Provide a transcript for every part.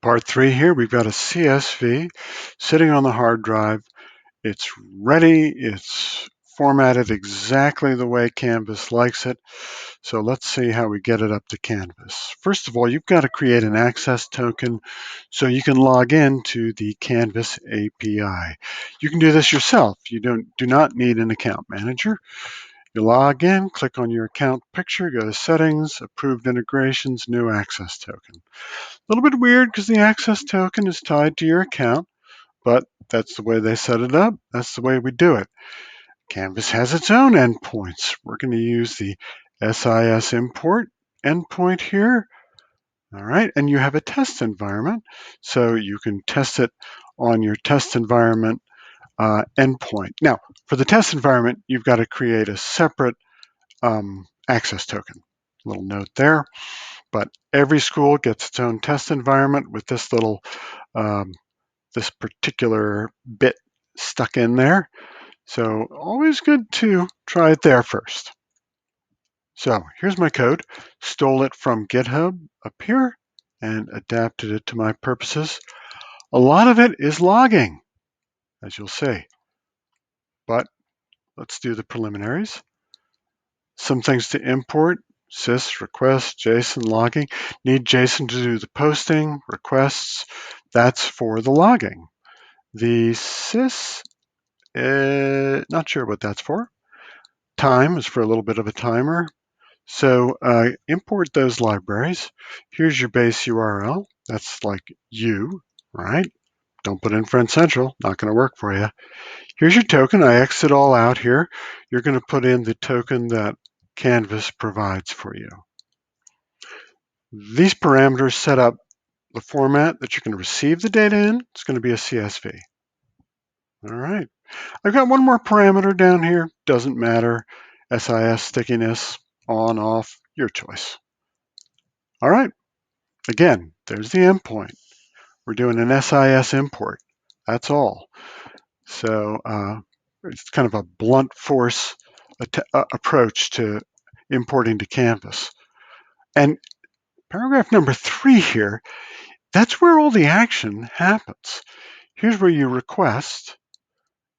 Part 3 here, we've got a CSV sitting on the hard drive. It's ready, it's formatted exactly the way Canvas likes it. So let's see how we get it up to Canvas. First of all, you've got to create an access token so you can log in to the Canvas API. You can do this yourself. You do not need an account manager. You log in, click on your account picture, go to Settings, Approved Integrations, New Access Token. A little bit weird because the access token is tied to your account, but that's the way they set it up. That's the way we do it. Canvas has its own endpoints. We're going to use the SIS import endpoint here. All right, and you have a test environment, so you can test it on your test environment endpoint. Now, for the test environment, you've got to create a separate access token. Little note there. But every school gets its own test environment with this little, this particular bit stuck in there. So always good to try it there first. So here's my code. Stole it from GitHub up here and adapted it to my purposes. A lot of it is logging, as you'll see. But let's do the preliminaries. Some things to import: sys, request, JSON, logging. Need JSON to do the posting, requests. That's for the logging. The sys, not sure what that's for. Time is for a little bit of a timer. So import those libraries. Here's your base URL. That's like you, right? Don't put in Friend Central, not going to work for you. Here's your token. I exit all out here. You're going to put in the token that Canvas provides for you. These parameters set up the format that you're going to receive the data in. It's going to be a CSV. All right. I've got one more parameter down here. Doesn't matter. SIS stickiness, on, off, your choice. All right. Again, there's the endpoint. We're doing an SIS import. That's all. So it's kind of a blunt force approach to importing to Canvas. And paragraph number 3 here, that's where all the action happens. Here's where you request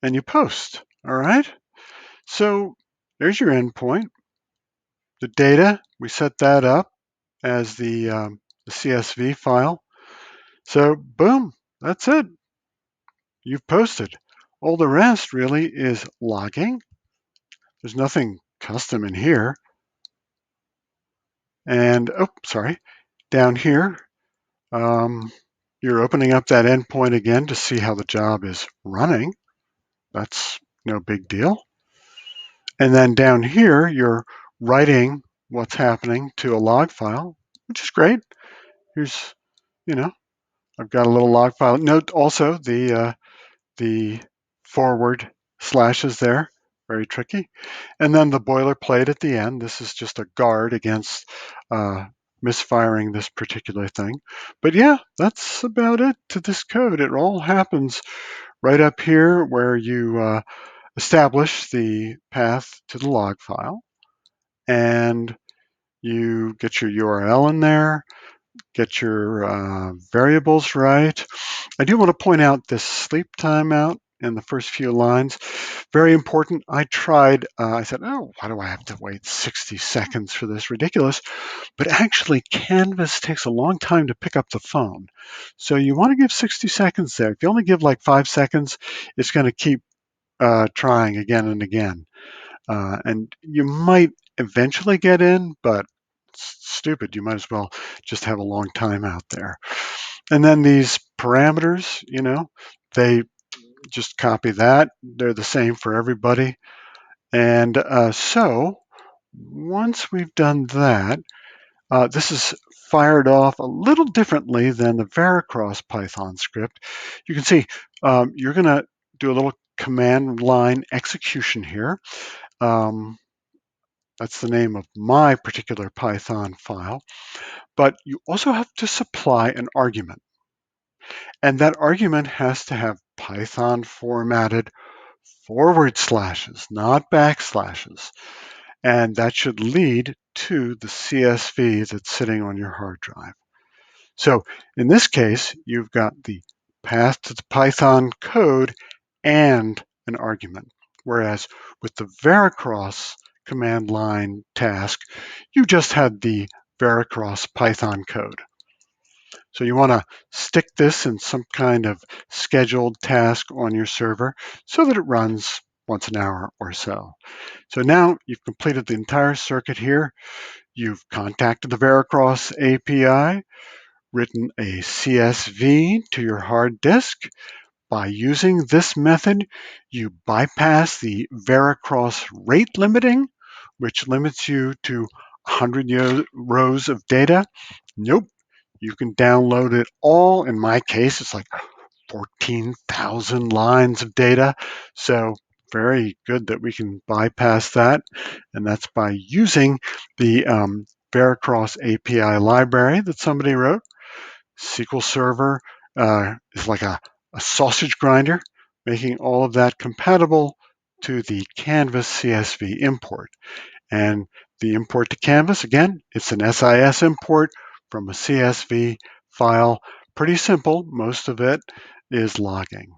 and you post, all right? So there's your endpoint. The data, we set that up as the CSV file. So boom, that's it. You've posted. All the rest really is logging. There's nothing custom in here. And, oh, sorry, down here, you're opening up that endpoint again to see how the job is running. That's no big deal. And then down here, you're writing what's happening to a log file, which is great. Here's, I've got a little log file. Note also the forward slashes there, very tricky. And then the boilerplate at the end. This is just a guard against misfiring this particular thing. But yeah, that's about it to this code. It all happens right up here where you establish the path to the log file, and you get your URL in there, get your variables right. I do want to point out this sleep timeout in the first few lines. Very important. I tried, I said, oh, why do I have to wait 60 seconds for this? Ridiculous. But actually, Canvas takes a long time to pick up the phone. So you want to give 60 seconds there. If you only give like 5 seconds, it's going to keep trying again and again. And you might eventually get in, but it's stupid. You might as well just have a long time out there. And then these parameters, they just copy that. They're the same for everybody. And so once we've done that, this is fired off a little differently than the Veracross Python script. You can see you're going to do a little command line execution here. That's the name of my particular Python file. But you also have to supply an argument. And that argument has to have Python formatted forward slashes, not backslashes. And that should lead to the CSV that's sitting on your hard drive. So in this case, you've got the path to the Python code and an argument. Whereas with the Veracross command line task, you just had the Veracross Python code. So you want to stick this in some kind of scheduled task on your server so that it runs once an hour or so. So now you've completed the entire circuit here. You've contacted the Veracross API, written a CSV to your hard disk. By using this method, you bypass the Veracross rate limiting, which limits you to 100 rows of data. Nope, you can download it all. In my case, it's like 14,000 lines of data. So very good that we can bypass that. And that's by using the Veracross API library that somebody wrote. SQL Server is like a sausage grinder, making all of that compatible to the Canvas CSV import. And the import to Canvas, again, it's an SIS import from a CSV file. Pretty simple. Most of it is logging.